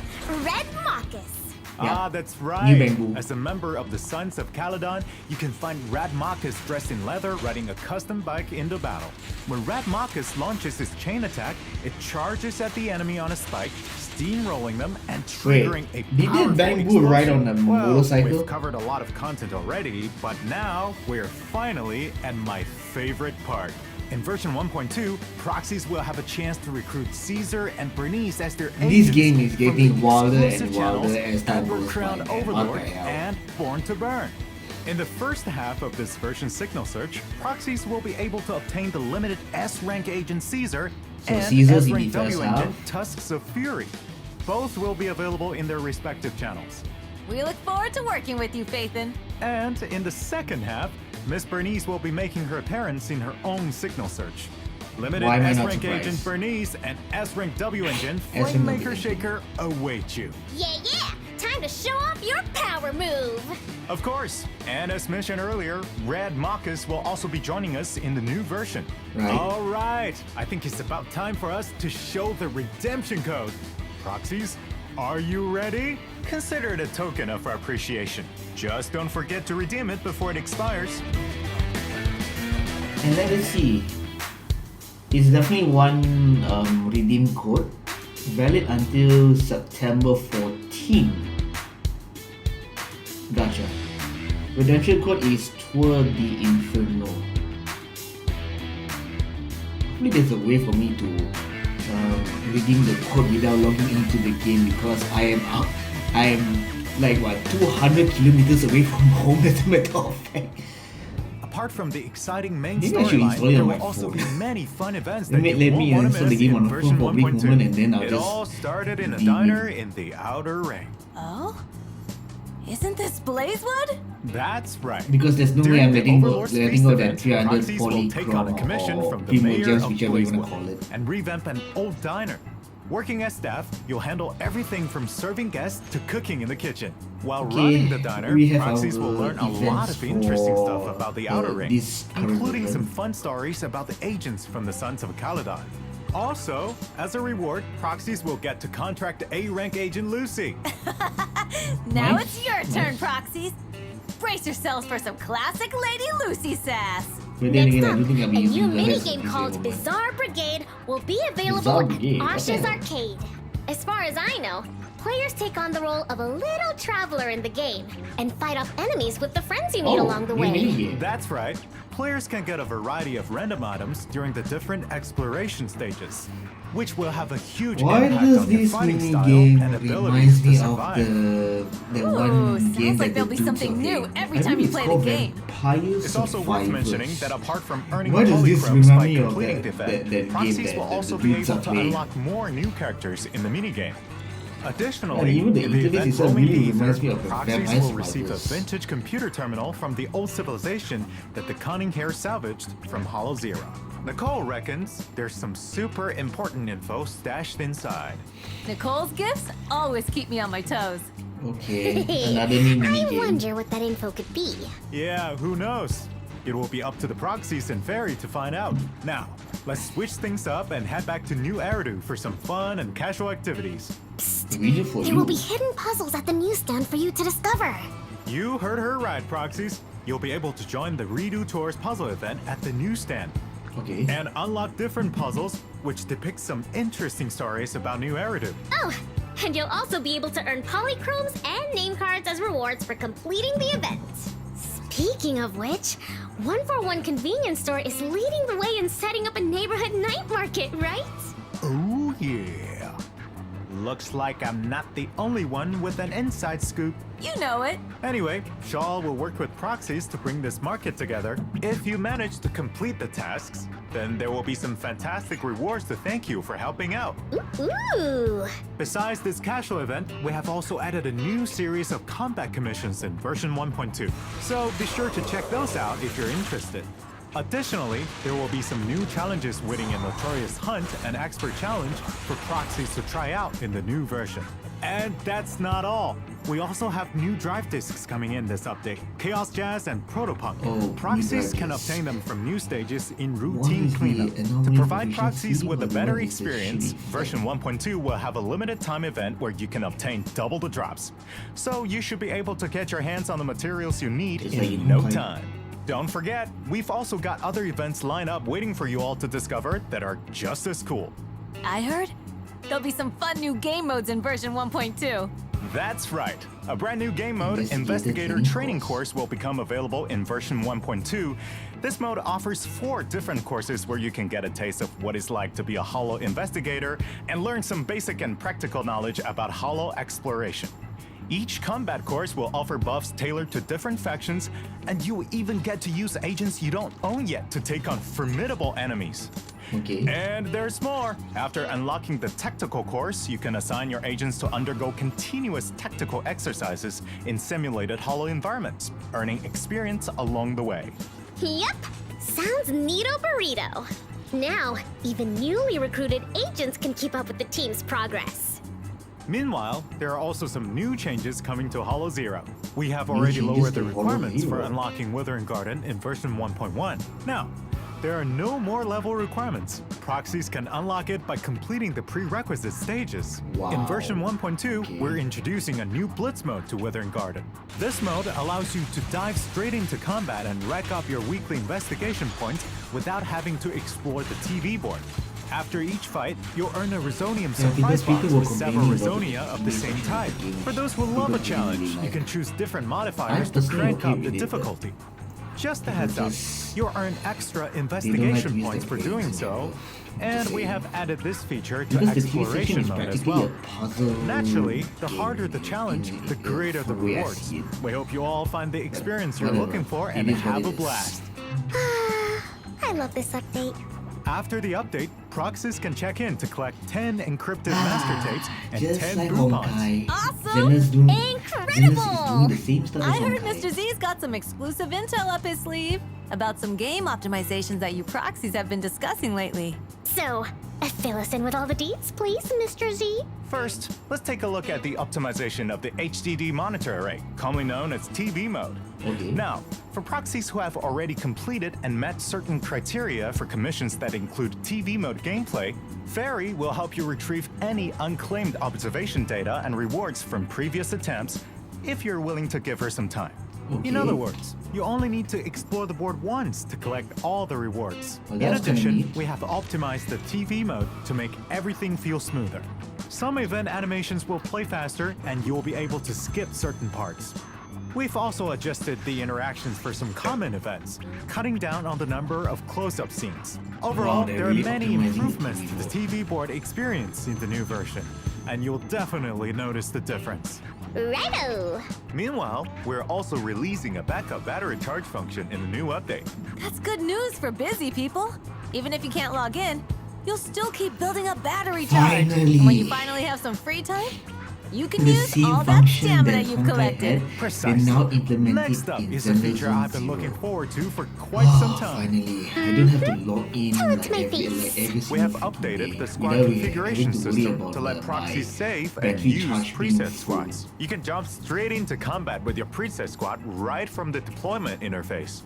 [SPEAKER 4] Red Marcus.
[SPEAKER 1] Yeah.
[SPEAKER 2] Ah, that's
[SPEAKER 1] New
[SPEAKER 2] right.
[SPEAKER 1] Bamboo.
[SPEAKER 2] As a member of the Sons of Caledon, you can find Radmachus dressed in leather riding a custom bike into battle. When Radmachus launches his chain attack, it charges at the enemy on a spike, steamrolling them and triggering a
[SPEAKER 1] did
[SPEAKER 2] powerful
[SPEAKER 1] Bamboo ride on a
[SPEAKER 2] explosion. Well,
[SPEAKER 1] motorcycle?
[SPEAKER 2] we've covered a lot of content already, but now we're finally at my favorite part. In version 1.2, proxies will have a chance to recruit Caesar and Bernice as their
[SPEAKER 1] This
[SPEAKER 2] agents
[SPEAKER 1] game is
[SPEAKER 2] from
[SPEAKER 1] getting
[SPEAKER 2] the
[SPEAKER 1] wilder and
[SPEAKER 2] exclusive channels
[SPEAKER 1] wilder as time
[SPEAKER 2] Emperor
[SPEAKER 1] goes by,
[SPEAKER 2] Crown
[SPEAKER 1] man. What
[SPEAKER 2] Overlord
[SPEAKER 1] the hell?
[SPEAKER 2] and Born to Burn. In the first half of this version signal search, proxies will be able to obtain the limited S-rank agent Caesar
[SPEAKER 1] So
[SPEAKER 2] and
[SPEAKER 1] Caesar's in the
[SPEAKER 2] S-rank W
[SPEAKER 1] first
[SPEAKER 2] engine
[SPEAKER 1] half?
[SPEAKER 2] Tusks of Fury. Both will be available in their respective channels.
[SPEAKER 3] We look forward to working with you, Phaethon.
[SPEAKER 2] And in the second half, Miss Bernice will be making her appearance in her own signal search. Limited
[SPEAKER 1] Why am I not
[SPEAKER 2] S-rank
[SPEAKER 1] surprised?
[SPEAKER 2] agent Bernice and S-rank W engine
[SPEAKER 1] S-rank
[SPEAKER 2] Flamemaker
[SPEAKER 1] W
[SPEAKER 2] Shaker await you.
[SPEAKER 4] Yeah, time to show off your power move.
[SPEAKER 2] Of course, and as mentioned earlier, Red Marcus will also be joining us in the new version.
[SPEAKER 1] Right.
[SPEAKER 2] All right, I think it's about time for us to show the redemption code. Proxies, are you ready? Consider it a token of our appreciation. Just don't forget to redeem it before it expires.
[SPEAKER 1] And let us see. It's definitely one redeem code, valid until September 14. Gotcha. Redemption code is Tour de Inferno. Hopefully there's a way for me to redeem the code without logging into the game, because I am like what, 200 kilometers away from home as a matter of fact.
[SPEAKER 2] Apart from the exciting main
[SPEAKER 1] Maybe I should
[SPEAKER 2] storyline,
[SPEAKER 1] install it
[SPEAKER 2] there
[SPEAKER 1] on
[SPEAKER 2] will
[SPEAKER 1] my
[SPEAKER 2] also be
[SPEAKER 1] phone.
[SPEAKER 2] many fun events
[SPEAKER 1] Let
[SPEAKER 2] that
[SPEAKER 1] me
[SPEAKER 2] you won't want to
[SPEAKER 1] install the
[SPEAKER 2] miss
[SPEAKER 1] game
[SPEAKER 2] in
[SPEAKER 1] on a
[SPEAKER 2] version
[SPEAKER 1] phone for a brief
[SPEAKER 2] 1.2.
[SPEAKER 1] moment, and then I'll
[SPEAKER 2] It
[SPEAKER 1] just
[SPEAKER 2] all started in a
[SPEAKER 1] redeem it.
[SPEAKER 2] diner in the Outer Ring.
[SPEAKER 3] Oh? Isn't this Blazewood?
[SPEAKER 2] That's right.
[SPEAKER 1] Because there's no way
[SPEAKER 2] During
[SPEAKER 1] I'm
[SPEAKER 2] the
[SPEAKER 1] letting go
[SPEAKER 2] Overlord's
[SPEAKER 1] that
[SPEAKER 2] Feast event,
[SPEAKER 1] 300
[SPEAKER 2] proxies will take on a
[SPEAKER 1] polychrome
[SPEAKER 2] commission
[SPEAKER 1] or
[SPEAKER 2] from the mayor
[SPEAKER 1] Primogems,
[SPEAKER 2] of
[SPEAKER 1] whichever you wanna call
[SPEAKER 2] Blazewood,
[SPEAKER 1] it.
[SPEAKER 2] and revamp an old diner. Working as staff, you'll handle everything from serving guests to cooking in the kitchen. While
[SPEAKER 1] Okay,
[SPEAKER 2] running the diner,
[SPEAKER 1] we have
[SPEAKER 2] proxies will
[SPEAKER 1] our
[SPEAKER 2] learn a lot
[SPEAKER 1] events
[SPEAKER 2] of interesting
[SPEAKER 1] for,
[SPEAKER 2] stuff about the Outer Ring,
[SPEAKER 1] this current
[SPEAKER 2] including some
[SPEAKER 1] event.
[SPEAKER 2] fun stories about the agents from the Sons of Caledon. Also, as a reward, proxies will get to contract A-rank agent Lucy.
[SPEAKER 3] Now
[SPEAKER 1] Nice,
[SPEAKER 3] it's your turn,
[SPEAKER 1] nice.
[SPEAKER 3] proxies. Brace yourselves for some classic Lady Lucy sass.
[SPEAKER 1] But then
[SPEAKER 4] Next
[SPEAKER 1] again, I
[SPEAKER 4] up,
[SPEAKER 1] don't think I'll
[SPEAKER 4] a
[SPEAKER 1] be
[SPEAKER 4] new
[SPEAKER 1] using the rest
[SPEAKER 4] minigame
[SPEAKER 1] of
[SPEAKER 4] called
[SPEAKER 1] the video.
[SPEAKER 4] Bizarre Brigade will be available
[SPEAKER 1] Bizarre
[SPEAKER 4] at
[SPEAKER 1] Brigade? What the
[SPEAKER 4] Osh's
[SPEAKER 1] hell?
[SPEAKER 4] Arcade. As far as I know, players take on the role of a little traveler in the game and fight off enemies with the friends you meet along the
[SPEAKER 1] new
[SPEAKER 4] way.
[SPEAKER 1] minigame.
[SPEAKER 2] That's right. Players can get a variety of random items during the different exploration stages, which will have a huge
[SPEAKER 1] Why
[SPEAKER 2] impact
[SPEAKER 1] does
[SPEAKER 2] on your
[SPEAKER 1] this
[SPEAKER 2] fighting style
[SPEAKER 1] minigame
[SPEAKER 2] and abilities
[SPEAKER 1] reminds
[SPEAKER 2] to
[SPEAKER 1] me of
[SPEAKER 2] survive.
[SPEAKER 1] the
[SPEAKER 3] Ooh,
[SPEAKER 1] one
[SPEAKER 3] sounds
[SPEAKER 1] game
[SPEAKER 3] like
[SPEAKER 1] that
[SPEAKER 3] there'll
[SPEAKER 1] the
[SPEAKER 3] be
[SPEAKER 1] dudes
[SPEAKER 3] something
[SPEAKER 1] are
[SPEAKER 3] new
[SPEAKER 1] in?
[SPEAKER 3] every
[SPEAKER 1] I
[SPEAKER 3] time
[SPEAKER 1] think
[SPEAKER 3] you
[SPEAKER 1] it's
[SPEAKER 3] play the
[SPEAKER 1] called
[SPEAKER 3] game.
[SPEAKER 1] Vampire
[SPEAKER 2] It's also worth
[SPEAKER 1] Survivors.
[SPEAKER 2] mentioning that apart from earning
[SPEAKER 1] Why does this
[SPEAKER 2] polychromes
[SPEAKER 1] remind
[SPEAKER 2] by
[SPEAKER 1] me of
[SPEAKER 2] completing the
[SPEAKER 1] that
[SPEAKER 2] event,
[SPEAKER 1] game
[SPEAKER 2] proxies
[SPEAKER 1] that
[SPEAKER 2] will
[SPEAKER 1] the
[SPEAKER 2] also be
[SPEAKER 1] dudes
[SPEAKER 2] able
[SPEAKER 1] are
[SPEAKER 2] to
[SPEAKER 1] playing?
[SPEAKER 2] unlock more new characters in the minigame. Additionally,
[SPEAKER 1] Yeah, even the
[SPEAKER 2] in the
[SPEAKER 1] interface
[SPEAKER 2] event
[SPEAKER 1] itself
[SPEAKER 2] roaming
[SPEAKER 1] really
[SPEAKER 2] the
[SPEAKER 1] reminds me
[SPEAKER 2] ether,
[SPEAKER 1] of the
[SPEAKER 2] proxies
[SPEAKER 1] Vampire
[SPEAKER 2] will receive a
[SPEAKER 1] Survivors.
[SPEAKER 2] vintage computer terminal from the old civilization that the Cunning Hare salvaged from Hollow Zero. Nicole reckons there's some super important info stashed inside.
[SPEAKER 3] Nicole's gifts always keep me on my toes.
[SPEAKER 1] Okay, another new
[SPEAKER 4] I
[SPEAKER 1] minigame.
[SPEAKER 4] wonder what that info could be.
[SPEAKER 2] Yeah, who knows? It will be up to the proxies and Fairy to find out. Now, let's switch things up and head back to New Eridu for some fun and casual activities.
[SPEAKER 1] Video for
[SPEAKER 4] There
[SPEAKER 1] you.
[SPEAKER 4] will be hidden puzzles at the newsstand for you to discover.
[SPEAKER 2] You heard her right, proxies. You'll be able to join the Redo Tours puzzle event at the newsstand
[SPEAKER 1] Okay.
[SPEAKER 2] and unlock different puzzles which depict some interesting stories about New Eridu.
[SPEAKER 4] Oh, and you'll also be able to earn polychromes and name cards as rewards for completing the event. Speaking of which, 141 Convenience Store is leading the way in setting up a neighborhood night market, right?
[SPEAKER 2] Oh yeah. Looks like I'm not the only one with an inside scoop.
[SPEAKER 3] You know it.
[SPEAKER 2] Anyway, Shaw will work with proxies to bring this market together. If you manage to complete the tasks, then there will be some fantastic rewards to thank you for helping out.
[SPEAKER 4] Ooh.
[SPEAKER 2] Besides this casual event, we have also added a new series of combat commissions in version 1.2. So be sure to check those out if you're interested. Additionally, there will be some new challenges winning a notorious hunt and expert challenge for proxies to try out in the new version. And that's not all. We also have new drive discs coming in this update. Chaos Jazz and Protopunk.
[SPEAKER 1] Oh,
[SPEAKER 2] Proxies
[SPEAKER 1] new
[SPEAKER 2] can
[SPEAKER 1] drive
[SPEAKER 2] obtain them from new stages in
[SPEAKER 1] One
[SPEAKER 2] routine
[SPEAKER 1] is the
[SPEAKER 2] cleanup. To
[SPEAKER 1] anomaly
[SPEAKER 2] provide
[SPEAKER 1] version
[SPEAKER 2] proxies
[SPEAKER 1] CD,
[SPEAKER 2] with a
[SPEAKER 1] but
[SPEAKER 2] better
[SPEAKER 1] one is the
[SPEAKER 2] experience,
[SPEAKER 1] shitty
[SPEAKER 2] version 1.2 will have a limited time event where you can obtain double the drops. So you should be able to get your hands on the materials you need
[SPEAKER 1] It's
[SPEAKER 2] in
[SPEAKER 1] like
[SPEAKER 2] no
[SPEAKER 1] Inferno.
[SPEAKER 2] time. Don't forget, we've also got other events lined up waiting for you all to discover that are just as cool.
[SPEAKER 3] I heard there'll be some fun new game modes in version 1.2.
[SPEAKER 2] That's right. A brand new game mode,
[SPEAKER 1] Investigator
[SPEAKER 2] Investigator
[SPEAKER 1] Training
[SPEAKER 2] Training
[SPEAKER 1] Course.
[SPEAKER 2] Course, will become available in version 1.2. This mode offers 4 different courses where you can get a taste of what it's like to be a Holo investigator and learn some basic and practical knowledge about Holo exploration. Each combat course will offer buffs tailored to different factions, and you will even get to use agents you don't own yet to take on formidable enemies.
[SPEAKER 1] Okay.
[SPEAKER 2] And there's more! After unlocking the tactical course, you can assign your agents to undergo continuous tactical exercises in simulated Holo environments, earning experience along the way.
[SPEAKER 4] Yep. Sounds neato burrito. Now, even newly recruited agents can keep up with the team's progress.
[SPEAKER 2] Meanwhile, there are also some new changes coming to Holo Zero. We have already
[SPEAKER 1] changes
[SPEAKER 2] lowered the
[SPEAKER 1] to Holo
[SPEAKER 2] requirements for
[SPEAKER 1] Zero.
[SPEAKER 2] unlocking Withering Garden in version 1.1. Now, there are no more level requirements. Proxies can unlock it by completing the prerequisite stages.
[SPEAKER 1] Wow.
[SPEAKER 2] In version 1.2,
[SPEAKER 1] Okay.
[SPEAKER 2] we're introducing a new Blitz mode to Withering Garden. This mode allows you to dive straight into combat and rack up your weekly investigation points without having to explore the TV board. After each fight, you'll earn a Resonium surprise
[SPEAKER 1] people
[SPEAKER 2] box
[SPEAKER 1] were
[SPEAKER 2] with several
[SPEAKER 1] complaining about
[SPEAKER 2] Resonia
[SPEAKER 1] the
[SPEAKER 2] of the same
[SPEAKER 1] game
[SPEAKER 2] type.
[SPEAKER 1] game.
[SPEAKER 2] For those who
[SPEAKER 1] People
[SPEAKER 2] love a
[SPEAKER 1] really
[SPEAKER 2] challenge,
[SPEAKER 1] like
[SPEAKER 2] you can
[SPEAKER 1] it.
[SPEAKER 2] choose different modifiers to
[SPEAKER 1] personally
[SPEAKER 2] crank
[SPEAKER 1] okay
[SPEAKER 2] up the
[SPEAKER 1] with it, but
[SPEAKER 2] difficulty. Just a heads up,
[SPEAKER 1] just-
[SPEAKER 2] you'll earn extra
[SPEAKER 1] They don't
[SPEAKER 2] investigation
[SPEAKER 1] use
[SPEAKER 2] points
[SPEAKER 1] the
[SPEAKER 2] for
[SPEAKER 1] games
[SPEAKER 2] doing
[SPEAKER 1] in
[SPEAKER 2] so,
[SPEAKER 1] general.
[SPEAKER 2] and
[SPEAKER 1] Just
[SPEAKER 2] we
[SPEAKER 1] saying.
[SPEAKER 2] have added this feature to
[SPEAKER 1] Because the TV station
[SPEAKER 2] exploration
[SPEAKER 1] is
[SPEAKER 2] mode as
[SPEAKER 1] practically
[SPEAKER 2] well.
[SPEAKER 1] a puzzle.
[SPEAKER 2] Naturally, the
[SPEAKER 1] game,
[SPEAKER 2] harder the challenge, the greater the
[SPEAKER 1] from where I
[SPEAKER 2] rewards.
[SPEAKER 1] see it.
[SPEAKER 2] We hope you all find the experience you're
[SPEAKER 1] Whatever.
[SPEAKER 2] looking for
[SPEAKER 1] It
[SPEAKER 2] and
[SPEAKER 1] is what
[SPEAKER 2] have
[SPEAKER 1] it
[SPEAKER 2] a
[SPEAKER 1] is.
[SPEAKER 2] blast.
[SPEAKER 4] I love this update.
[SPEAKER 2] After the update, proxies can check in to collect 10 encrypted master tapes and
[SPEAKER 1] Just
[SPEAKER 2] 10
[SPEAKER 1] like
[SPEAKER 2] Groupons.
[SPEAKER 1] Honkai.
[SPEAKER 3] Awesome!
[SPEAKER 1] Zenless doing,
[SPEAKER 4] Incredible!
[SPEAKER 1] Zenless is doing the same stuff as
[SPEAKER 3] I heard
[SPEAKER 1] Honkai.
[SPEAKER 3] Mr. Z's got some exclusive intel up his sleeve about some game optimizations that you proxies have been discussing lately.
[SPEAKER 4] So, fill us in with all the deets, please, Mr. Z.
[SPEAKER 2] First, let's take a look at the optimization of the HDD monitor array, commonly known as TV mode.
[SPEAKER 1] Okay.
[SPEAKER 2] Now, for proxies who have already completed and met certain criteria for commissions that include TV mode gameplay, Fairy will help you retrieve any unclaimed observation data and rewards from previous attempts if you're willing to give her some time. In
[SPEAKER 1] Okay.
[SPEAKER 2] other words, you only need to explore the board once to collect all the rewards.
[SPEAKER 1] Well,
[SPEAKER 2] In
[SPEAKER 1] that's kinda
[SPEAKER 2] addition,
[SPEAKER 1] neat.
[SPEAKER 2] we have optimized the TV mode to make everything feel smoother. Some event animations will play faster, and you'll be able to skip certain parts. We've also adjusted the interactions for some common events, cutting down on the number of close-up scenes. Overall,
[SPEAKER 1] Wow, they're
[SPEAKER 2] there are
[SPEAKER 1] really
[SPEAKER 2] many
[SPEAKER 1] optimizing the
[SPEAKER 2] improvements
[SPEAKER 1] TV
[SPEAKER 2] to the
[SPEAKER 1] board.
[SPEAKER 2] TV board experience in the new version, and you'll definitely notice the difference.
[SPEAKER 4] Righto!
[SPEAKER 2] Meanwhile, we're also releasing a backup battery charge function in the new update.
[SPEAKER 3] That's good news for busy people. Even if you can't log in, you'll still keep building up battery charge.
[SPEAKER 1] Finally.
[SPEAKER 3] And when you finally have some free time, you can
[SPEAKER 1] The
[SPEAKER 3] use
[SPEAKER 1] same
[SPEAKER 3] all that
[SPEAKER 1] function
[SPEAKER 3] stamina
[SPEAKER 1] that
[SPEAKER 3] you've
[SPEAKER 1] Honkai
[SPEAKER 3] collected.
[SPEAKER 1] had,
[SPEAKER 2] Precisely.
[SPEAKER 1] They now implement
[SPEAKER 2] Next
[SPEAKER 1] it
[SPEAKER 2] up
[SPEAKER 1] in
[SPEAKER 2] is a
[SPEAKER 1] Zenless
[SPEAKER 2] feature
[SPEAKER 1] Zone
[SPEAKER 2] I've been
[SPEAKER 1] Zero.
[SPEAKER 2] looking forward to for quite some time.
[SPEAKER 1] Finally, I don't have to log in
[SPEAKER 4] Tell it
[SPEAKER 1] like
[SPEAKER 4] to my
[SPEAKER 1] every,
[SPEAKER 4] face.
[SPEAKER 1] like every
[SPEAKER 2] We have
[SPEAKER 1] single
[SPEAKER 2] updated
[SPEAKER 1] day
[SPEAKER 2] the squad
[SPEAKER 1] without
[SPEAKER 2] configuration
[SPEAKER 1] having to worry
[SPEAKER 2] system
[SPEAKER 1] about
[SPEAKER 2] to let
[SPEAKER 1] my
[SPEAKER 2] proxies save and
[SPEAKER 1] battery
[SPEAKER 2] use
[SPEAKER 1] charge being
[SPEAKER 2] preset
[SPEAKER 1] full.
[SPEAKER 2] squads. You can jump straight into combat with your preset squad right from the deployment interface.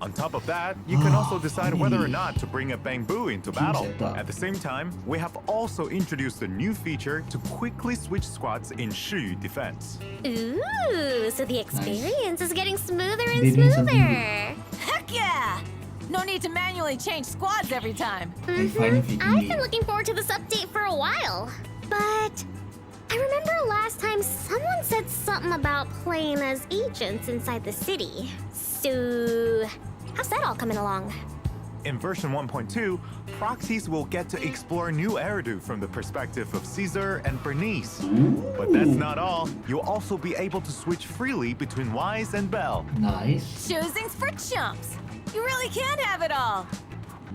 [SPEAKER 2] On top of that, you can also decide whether or
[SPEAKER 1] finally.
[SPEAKER 2] not to bring a Bangbu into
[SPEAKER 1] Team
[SPEAKER 2] battle.
[SPEAKER 1] setup.
[SPEAKER 2] At the same time, we have also introduced a new feature to quickly switch squads in Shiyu defense.
[SPEAKER 4] Ooh, so the experience is getting smoother and
[SPEAKER 1] They doing something
[SPEAKER 4] smoother.
[SPEAKER 3] Heck yeah! No need to manually change squads every time.
[SPEAKER 1] I find it
[SPEAKER 4] I've
[SPEAKER 1] neat.
[SPEAKER 4] been looking forward to this update for a while, but I remember last time someone said something about playing as agents inside the city. So, how's that all coming along?
[SPEAKER 2] in version 1.2, proxies will get to explore new Eridu from the perspective of Caesar and Bernice. But that's not all. You'll also be able to switch freely between Wise and Belle.
[SPEAKER 1] Nice.
[SPEAKER 3] Choosing's for chumps. You really can have it all.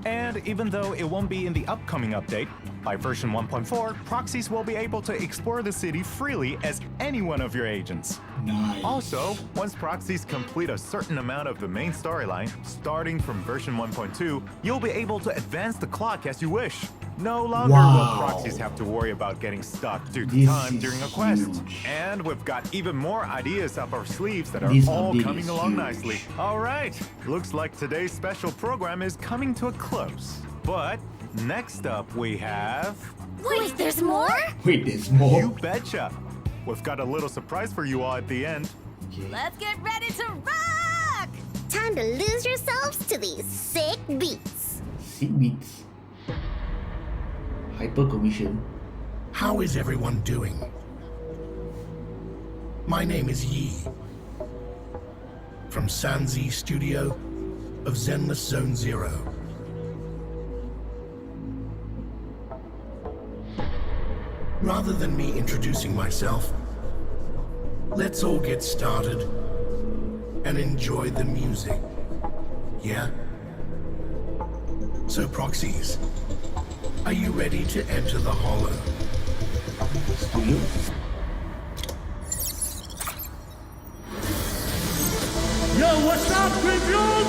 [SPEAKER 2] And even though it won't be in the upcoming update, by version 1.4, proxies will be able to explore the city freely as any one of your agents.
[SPEAKER 1] Nice.
[SPEAKER 2] Also, once proxies complete a certain amount of the main storyline, starting from version 1.2, you'll be able to advance the clock as you wish. No longer will proxies have to worry about getting stuck due to
[SPEAKER 1] This
[SPEAKER 2] time
[SPEAKER 1] is
[SPEAKER 2] during a quest.
[SPEAKER 1] huge.
[SPEAKER 2] And we've got even more ideas up our sleeves that are
[SPEAKER 1] This
[SPEAKER 2] all
[SPEAKER 1] update
[SPEAKER 2] coming
[SPEAKER 1] is
[SPEAKER 2] along
[SPEAKER 1] huge.
[SPEAKER 2] nicely. All right, looks like today's special program is coming to a close. But next up we have...
[SPEAKER 3] Wait, there's more?
[SPEAKER 1] Wait, there's more.
[SPEAKER 2] You betcha! We've got a little surprise for you all at the end.
[SPEAKER 1] Okay.
[SPEAKER 3] Let's get ready to rock!
[SPEAKER 4] Time to lose yourselves to these sick beats.
[SPEAKER 1] Sick beats. Hyper commission.
[SPEAKER 8] How is everyone doing? My name is Yi, from Sanzi Studio of Zenless Zone Zero. Rather than me introducing myself, let's all get started and enjoy the music. Yeah? So proxies, are you ready to enter the hollow?
[SPEAKER 1] Studio.
[SPEAKER 7] Yo, what's up, Tribune?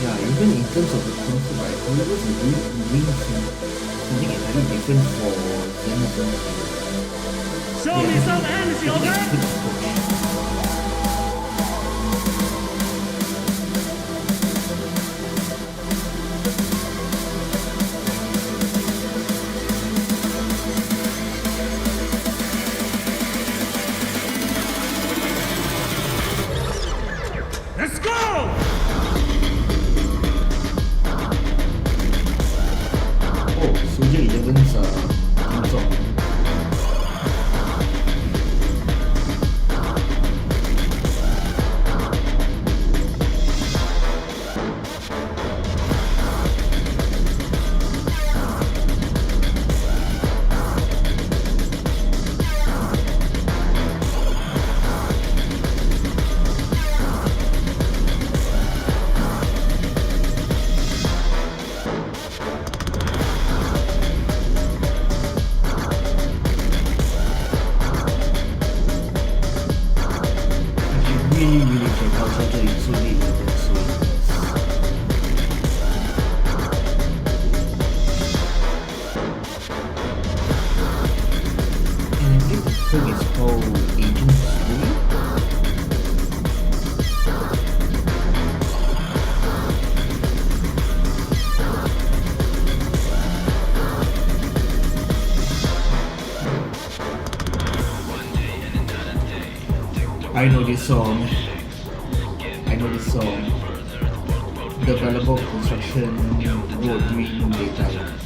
[SPEAKER 1] Yeah, even in terms of the concept, right, Hollywood is doing something entirely different for Zenless.
[SPEAKER 7] Show me some energy, okay? Let's go!
[SPEAKER 1] Oh, Soldier 11's theme song. Really check out Soldier in Soldier 11's so and I think the film is called Agent Story. I know this song. Developer construction road during daytime.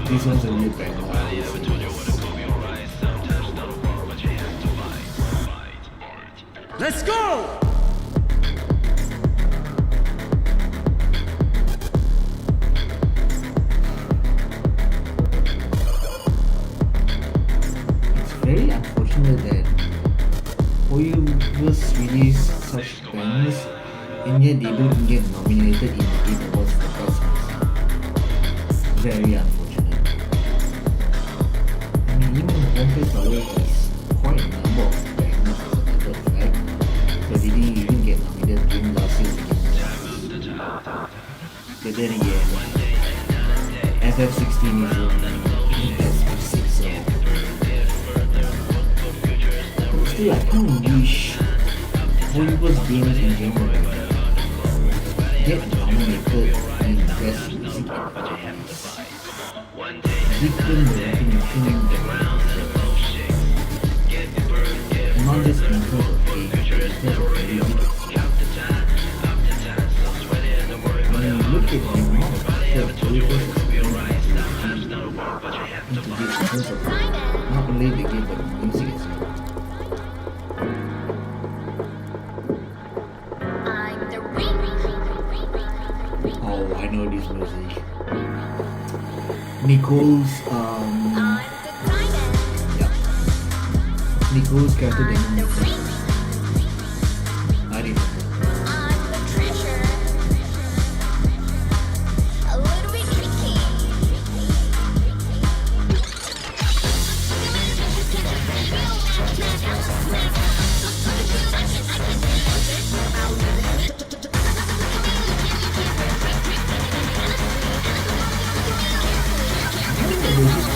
[SPEAKER 1] This one's a real banger.
[SPEAKER 7] Let's go!
[SPEAKER 1] It's very unfortunate that Hollywood released such bangers and yet they don't get nominated in the Game Awards for Best Music. Very unfortunate. I mean, even One Dollar has quite a number of bangers as a matter of fact, but they didn't even get nominated during last year's Game Awards. But then again, FF16 is only Best Music, so still, I kind of wish Hollywood's games in general get nominated in Best Music categories. Give them the recognition that they deserve. Not just in terms of game, but in terms of the music itself. When you look at the amount of effort Hollywood has put into this in terms of not only the game but the music itself. Oh, I know this music. Nicole's yeah, Nicole's character demo music. I remember.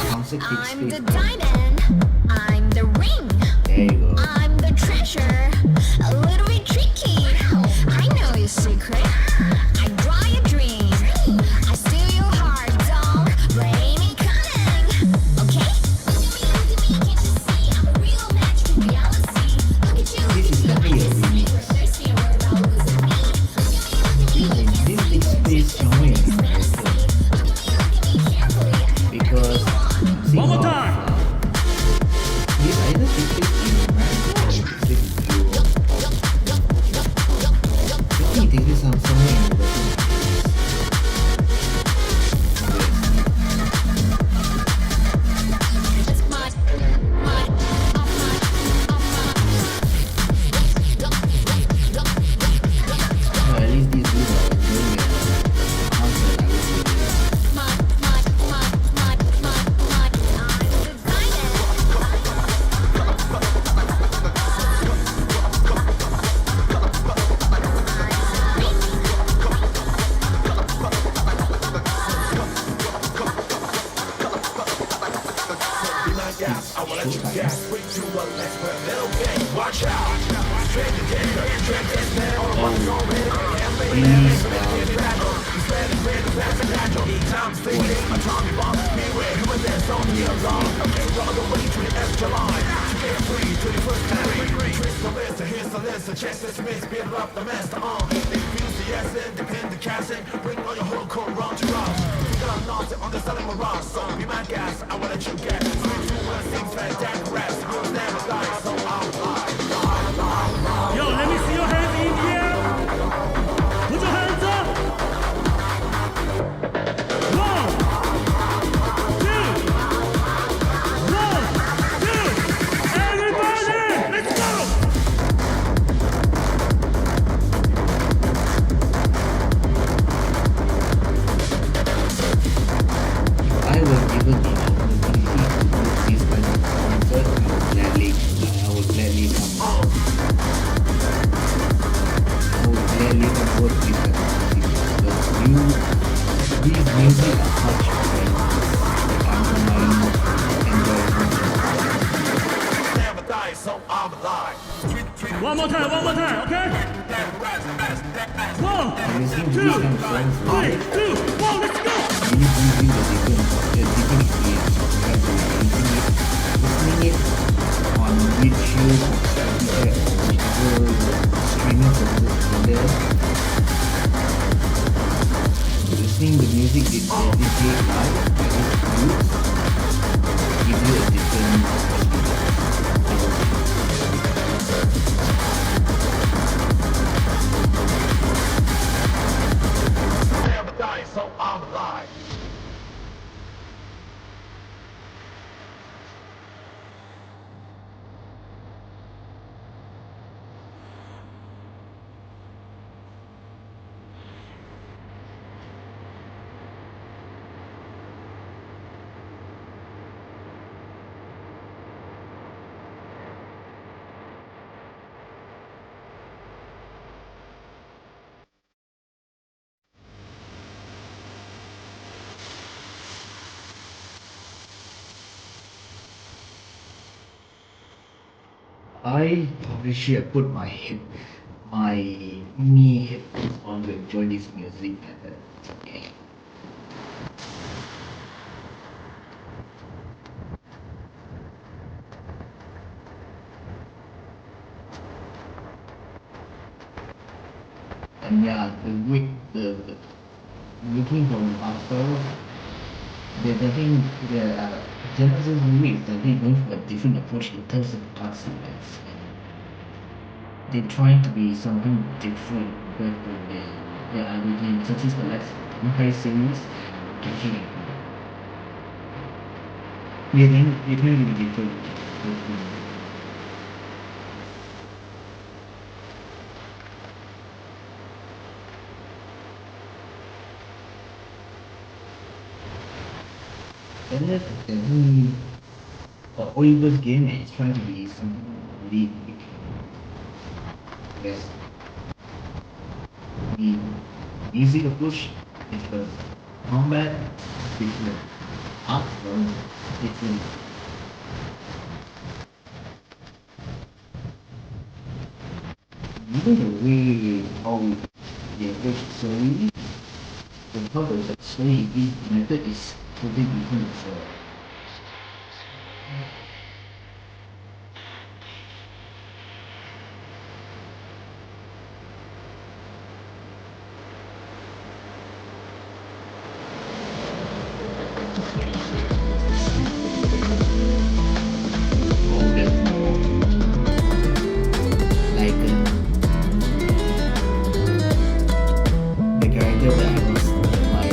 [SPEAKER 1] Concert takes
[SPEAKER 4] I'm the
[SPEAKER 1] place.
[SPEAKER 4] diamond. I'm the ring.
[SPEAKER 1] There you go.
[SPEAKER 4] I'm the treasure. A little bit tricky. I know your secret. I draw your dream. I steal your heart, dog. Blame me cunning. Okay? Can't you see I'm a real match for reality? Look at you.
[SPEAKER 1] This is definitely a remix.
[SPEAKER 4] Thirsty and worried about losing me.
[SPEAKER 1] This takes place somewhere in America because
[SPEAKER 7] One more time.
[SPEAKER 1] This either takes place in America or it takes place in Europe. I think it takes place somewhere in Europe. Well, at least these dudes are doing a concert, I would say.
[SPEAKER 7] Yo, let me see your hands in the air. Put your hands up. 1, 2, 1, 2. Everybody, let's go.
[SPEAKER 1] I was given the opportunity to do this kind of concert, I would gladly come. I would gladly support this kind of music because these music are such great that undermine enjoyment.
[SPEAKER 7] One more time, okay? 1,
[SPEAKER 1] Listening to
[SPEAKER 7] 2,
[SPEAKER 1] these kind of songs
[SPEAKER 7] 3,
[SPEAKER 1] live
[SPEAKER 7] 2, 1, let's go.
[SPEAKER 1] really brings in the different experience compared to listening it on YouTube or Spotify or whichever streaming services out there. Listening the music they play live by these groups gives you a different I wish I put my knee headphones on to enjoy this music. Okay. And yeah, the looking from after, they're definitely Genesis movie is definitely going for a different approach in terms of art sequence. They're trying to be something different compared to the Yeah, I begin such as the last Empire series, catching it. We can really get to and that every Oliver's game is trying to be some really big. Yes. The music approach, different. Combat, different. Art, different. Even the way how they approach the story and how the story is method is totally different as well. Oh, there's more. Like the character that I was my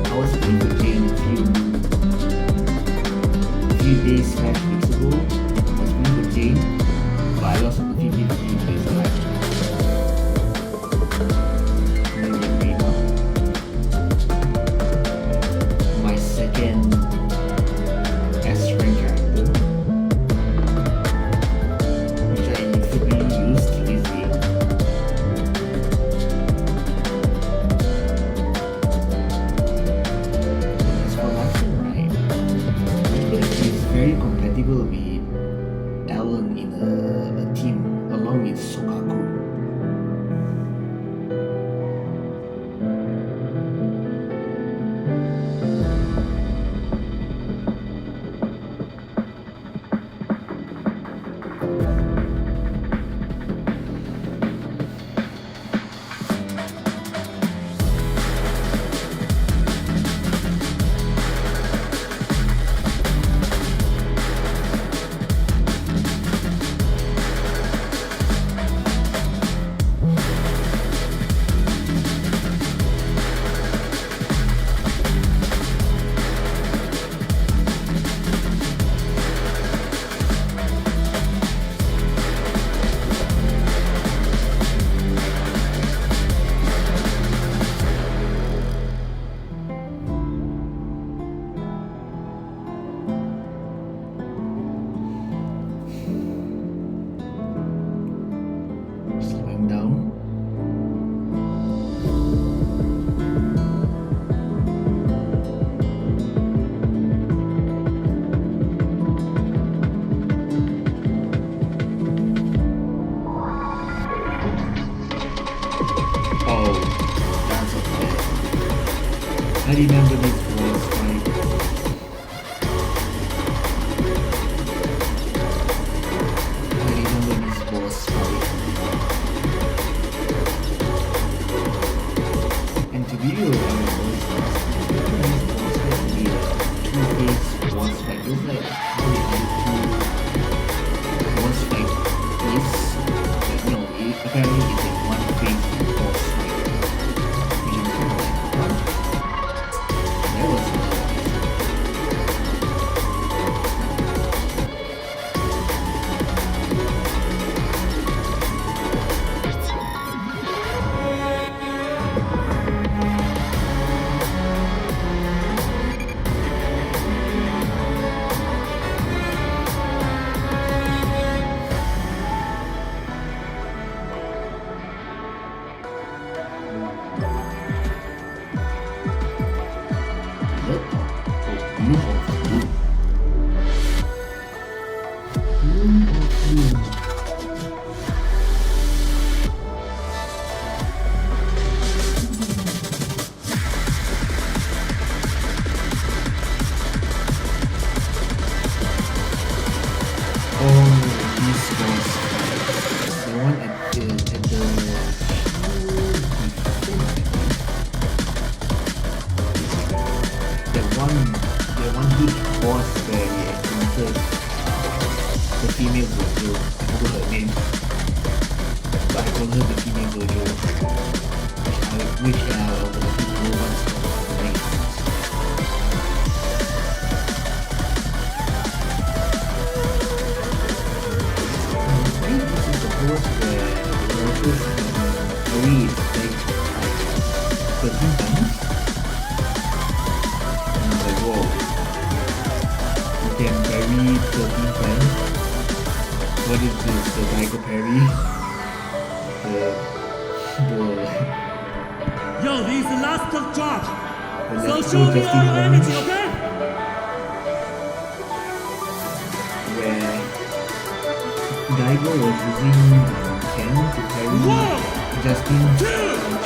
[SPEAKER 1] I was playing the game a few days slash weeks ago. I was playing the game, but I lost the 50 days alive. And then we made up my second S rank character, which I frequently use to this game. As for Larson, right? He's very compatible with Alan in a team along with Sokaku. Slowing down. Oh, that's okay. I remember this boss fight. I remember this boss fight. And to be real, this boss fight to be a two-phase boss fight. Just like how the other two boss fight is. But no, apparently it's a one-phase boss fight. Which I'm kind of like, what? That was female Goku. I forgot her name. But I call her the female dojo, which I will looking for once I think this is the course where the workers read like 13 times. And I'm like, whoa, you can parry 13 times. What is this? The Tiger parry?
[SPEAKER 9] Yo, this is the last of charge.
[SPEAKER 1] The
[SPEAKER 9] So
[SPEAKER 1] Let's
[SPEAKER 9] show
[SPEAKER 1] Go
[SPEAKER 9] me
[SPEAKER 1] Justin
[SPEAKER 9] all your
[SPEAKER 1] moment
[SPEAKER 9] energy, okay?
[SPEAKER 1] where Daigo was using Ken to carry Justin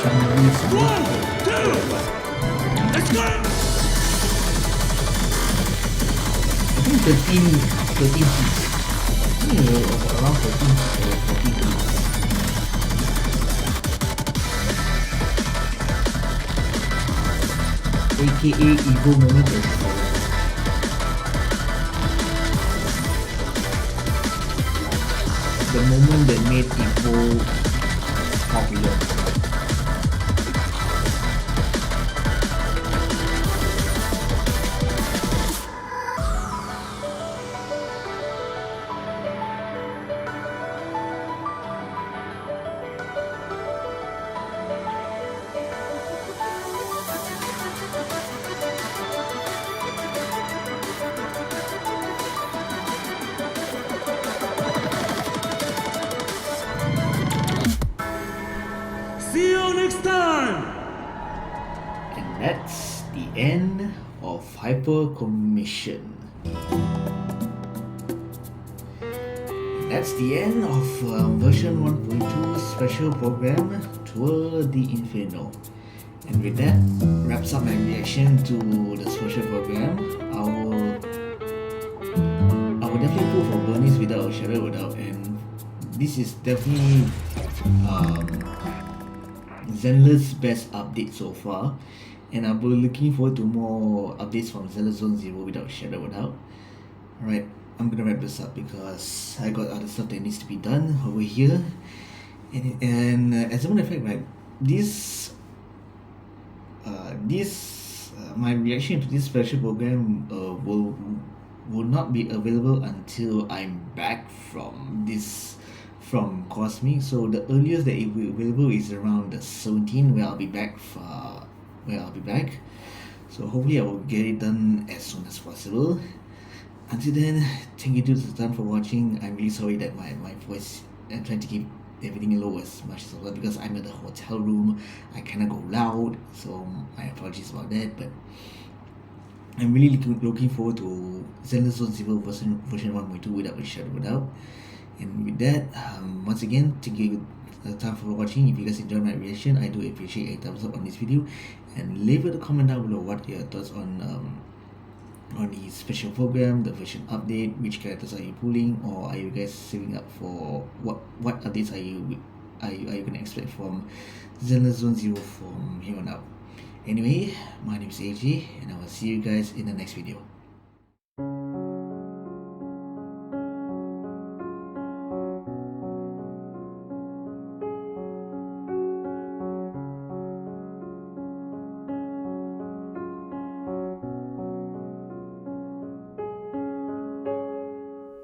[SPEAKER 1] Chun-Li's
[SPEAKER 9] Let's go!
[SPEAKER 1] I think 13 hits. I think it was around 13 or 14 hits. AKA Evo moment of the moment that made Evo popular.
[SPEAKER 9] See you next time!
[SPEAKER 1] And that's the end of Hyper Commission. And that's the end of version 1.2 special program Tour the Inferno. And with that wraps up my reaction to the special program. I will definitely go for Bernice without a shadow of a doubt, and this is definitely Zenless' best update so far, and I'll be looking forward to more updates from Zenless Zone Zero without a shadow of a doubt. Alright, I'm gonna wrap this up because I got other stuff that needs to be done over here, and as a matter of fact, right, my reaction to this special program will not be available until I'm back from Cosmic. So the earliest that it will be available is around the 17th, where I'll be back. So hopefully I will get it done as soon as possible. Until then, thank you to the time for watching. I'm really sorry that my voice, I'm trying to keep everything low as much as possible because I'm at the hotel room. I kinda go loud, so my apologies about that. But I'm really looking forward to Zenless Zone Zero version 1.2 without a shadow of a doubt. And with that, once again, thank you time for watching. If you guys enjoyed my reaction, I do appreciate a thumbs up on this video, and leave a comment down below what your thoughts on the special program, the version update, which characters are you pulling, or are you guys saving up for what updates are you gonna expect from Zenless Zone Zero from here on out. Anyway, my name is AJ, and I will see you guys in the next video.